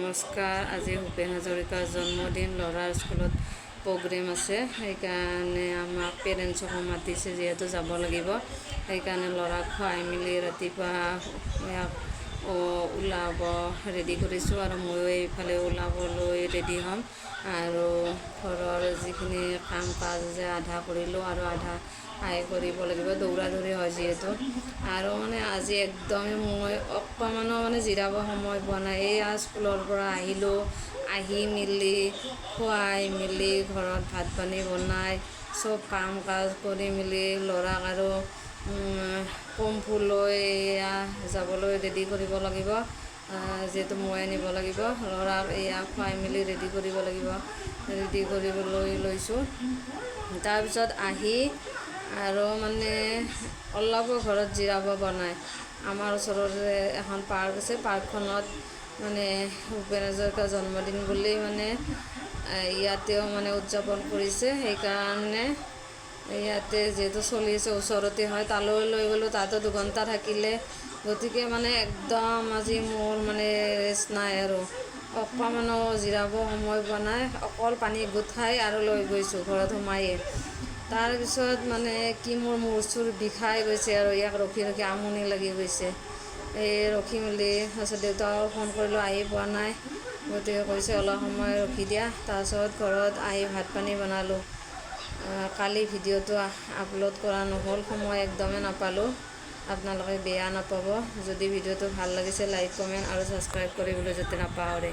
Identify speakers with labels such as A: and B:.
A: নমস্কাৰ। আজি ভূপেন হাজৰিকাৰ জন্মদিন, ল'ৰাৰ স্কুলত প্ৰগ্ৰেম আছে, সেইকাৰণে আমাক পেৰেণ্টছকো মাতিছে, যিহেতু যাব লাগিব। সেইকাৰণে ল'ৰাক খুৱাই মেলি ৰাতিপুৱা ইয়াক ওলাব ৰেডি কৰিছোঁ, আৰু ময়ো এইফালে ওলাবলৈ ৰেডি হ'ম। আৰু ঘৰৰ যিখিনি কাম কাজ যে আধা কৰিলোঁ আৰু আধা কৰিব লাগিব, দৌৰা দৌৰি হয় যিহেতু। আৰু আজি একদমেই মই অকণমানো জিৰাব সময় পোৱা নাই। এইয়া স্কুলৰ পৰা আহিলোঁ, আহি মেলি খুৱাই মেলি ঘৰত ভাত পানী বনাই চব কাম কাজ কৰি মেলি ল'ৰাক আৰু কম্ফুলৈ এয়া যাবলৈ ৰেডি কৰিব লাগিব, যিহেতু ময়ে নিব লাগিব। ল'ৰাক এয়া খুৱাই মেলি ৰেডি কৰিব লাগিব, ৰেডি কৰিবলৈ লৈছোঁ। তাৰপিছত আহি আৰু অলপো ঘৰত জিৰাব পৰা নাই। আমাৰ ওচৰতে এখন পাৰ্ক আছে, পাৰ্কখনত ভূপেন হাজৰিকাৰ জন্মদিন বুলি ইয়াতেও উদযাপন কৰিছে। সেইকাৰণে ইয়াতে যিহেতু চলি আছে, ওচৰতে হয়, তালৈ লৈ গ'লোঁ। তাতো 2 ঘণ্টা থাকিলে, গতিকে একদম আজি মোৰ ৰেষ্ট নাই আৰু অকণমানো জিৰাব সময় পোৱা নাই। অকল পানী গোট খাই আৰু লৈ গৈছোঁ ঘৰত সোমায়ে। তাৰপিছত কি মোৰ মূৰ চুৰ বিষাই গৈছে আৰু ইয়াক ৰখি ৰখি আমনি লাগি গৈছে। এই ৰখি মেলি তাৰপিছত দেউতাকক ফোন কৰিলোঁ, আহি পোৱা নাই। গতিকে কৈছে অলপ সময় ৰখি দিয়া। তাৰপিছত ঘৰত আহি ভাত পানী বনালোঁ। কালি ভিডিঅ'টো আপলোড কৰা নহ'ল, সময় একদমেই নাপালোঁ। আপোনালোকে বেয়া নাপাব। যদি ভিডিঅ'টো ভাল লাগিছে, লাইক কমেণ্ট আৰু ছাবস্ক্ৰাইব কৰিবলৈ যাতে নাপাহৰে।